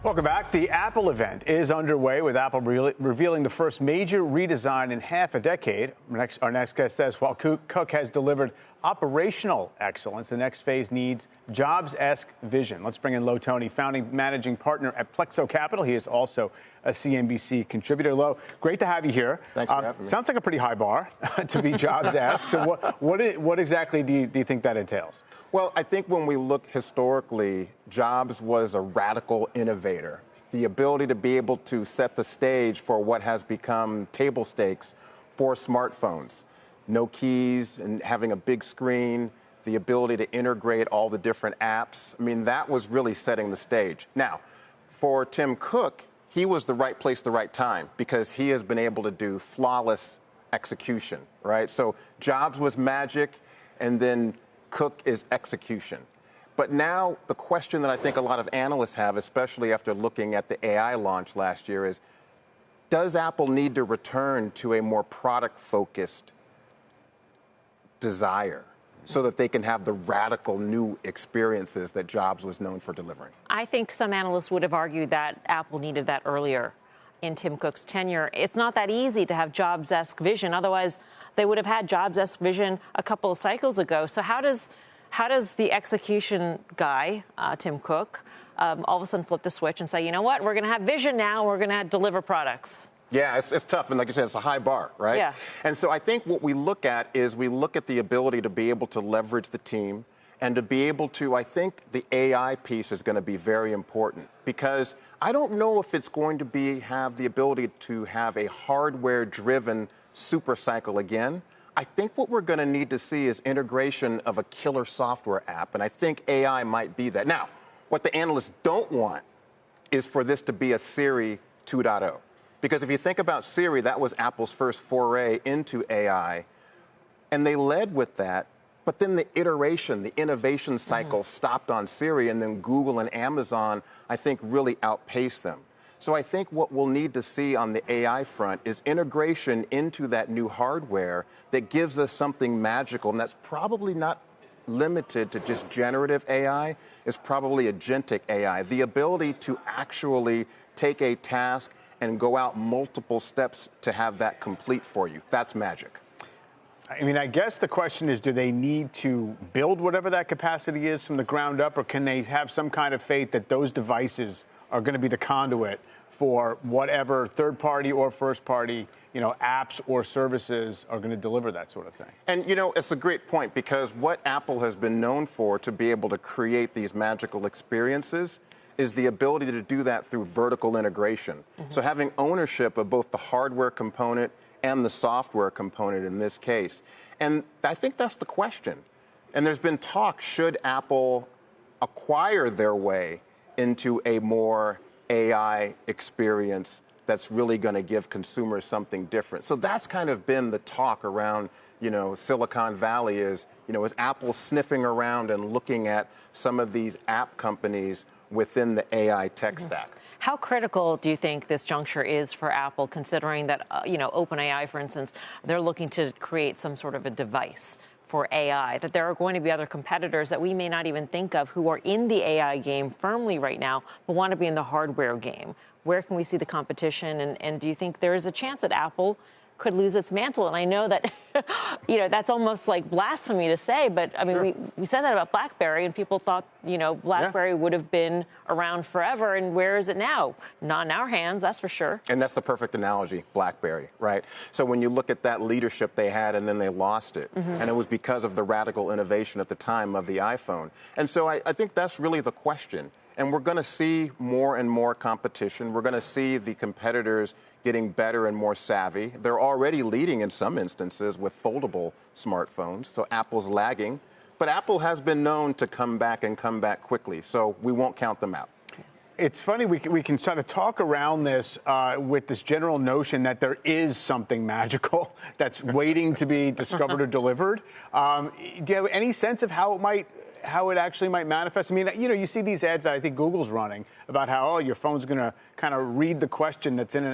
Welcome back. The Apple event is underway with Apple revealing the first major redesign in half a decade. Our next guest says while Cook has delivered operational excellence, the next phase needs Jobs-esque vision. Let's bring in Toney, founding managing partner at Plexo Capital. He is also a CNBC contributor. Lo, great to have you here. Thanks for having me. Sounds like a pretty high bar to be Jobs-esque. So what exactly do you think that entails? Well, I think when we look historically, Jobs was a radical innovator. The ability to be able to set the stage for what has become table stakes for smartphones. No keys and having a big screen, the ability to integrate all the different apps. I mean, that was really setting the stage. Now, for Tim Cook, he was the right place, the right time, because he has been able to do flawless execution, right? So Jobs was magic, and then Cook is execution. But now the question that I think a lot of analysts have, especially after looking at the AI launch last year, is does Apple need to return to a more product-focused desire so that they can have the radical new experiences that Jobs was known for delivering? I think some analysts would have argued that Apple needed that earlier in Tim Cook's tenure. It's not that easy to have Jobs-esque vision. Otherwise, they would have had Jobs-esque vision a couple of cycles ago. So how does the execution guy, Tim Cook, all of a sudden flip the switch and say, you know what, we're going to have vision now, we're going to deliver products? Yeah, it's tough. And like you said, it's a high bar, right? Yeah. And so I think what we look at is we look at the ability to be able to leverage the team and to be able to, I think the AI piece is going to be very important because I don't know if it's going to have the ability to have a hardware-driven super cycle again. I think what we're going to need to see is integration of a killer software app, and I think AI might be that. Now, what the analysts don't want is for this to be a Siri 2.0. Because if you think about Siri, that was Apple's first foray into AI, and they led with that, but then the iteration, the innovation cycle stopped on Siri, and then Google and Amazon, I think, really outpaced them. So I think what we'll need to see on the AI front is integration into that new hardware that gives us something magical, and that's probably not limited to just generative AI. It's probably agentic AI, the ability to actually take a task and go out multiple steps to have that complete for you. That's magic. I mean, I guess the question is, do they need to build whatever that capacity is from the ground up, or can they have some kind of faith that those devices are going to be the conduit for whatever third-party or first-party, apps or services are going to deliver that sort of thing? And, it's a great point because what Apple has been known for to be able to create these magical experiences is the ability to do that through vertical integration. So having ownership of both the hardware component and the software component in this case. And I think that's the question. And there's been talk, should Apple acquire their way into a more AI experience that's really going to give consumers something different? So that's kind of been the talk around, Silicon Valley is Apple sniffing around and looking at some of these app companies within the AI tech stack. How critical do you think this juncture is for Apple, considering that, OpenAI, for instance, they're looking to create some sort of a device for AI, that there are going to be other competitors that we may not even think of who are in the AI game firmly right now, but want to be in the hardware game? Where can we see the competition? And do you think there is a chance that Apple could lose its mantle? And I know that, that's almost like blasphemy to say, but I mean, we said that about BlackBerry, and people thought, BlackBerry would have been around forever, and where is it now? Not in our hands, that's for sure. And that's the perfect analogy, BlackBerry, right? So when you look at that leadership they had and then they lost it, and it was because of the radical innovation at the time of the iPhone. And so I think that's really the question. And we're going to see more and more competition. We're going to see the competitors getting better and more savvy. They're already leading in some instances with foldable smartphones, so Apple's lagging. But Apple has been known to come back and come back quickly, so we won't count them out. It's funny, we can sort of talk around this with this general notion that there is something magical that's waiting to be discovered or delivered. Do you have any sense of how it actually might manifest? I mean, you see these ads that I think Google's running about how, your phone's going to kind of read the question that's in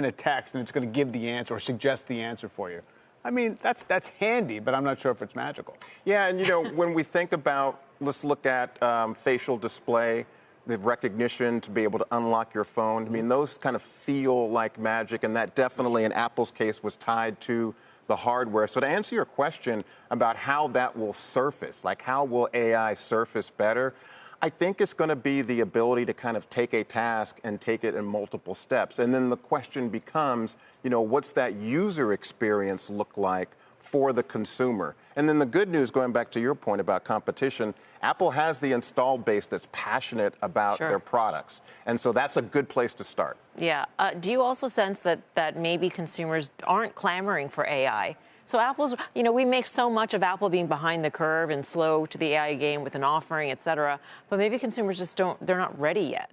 a text, and it's going to give the answer or suggest the answer for you. I mean, that's handy, but I'm not sure if it's magical. Yeah, and when we think about, let's look at facial display, the recognition to be able to unlock your phone. I mean, those kind of feel like magic, and that definitely, in Apple's case, was tied to the hardware. So to answer your question about how that will surface, like how will AI surface better, I think it's going to be the ability to kind of take a task and take it in multiple steps. And then the question becomes, what's that user experience look like for the consumer? And then the good news, going back to your point about competition, Apple has the installed base that's passionate about their products. And so that's a good place to start. Yeah. Do you also sense that maybe consumers aren't clamoring for AI? So Apple's, we make so much of Apple being behind the curve and slow to the AI game with an offering, et cetera, but maybe consumers just they're not ready yet.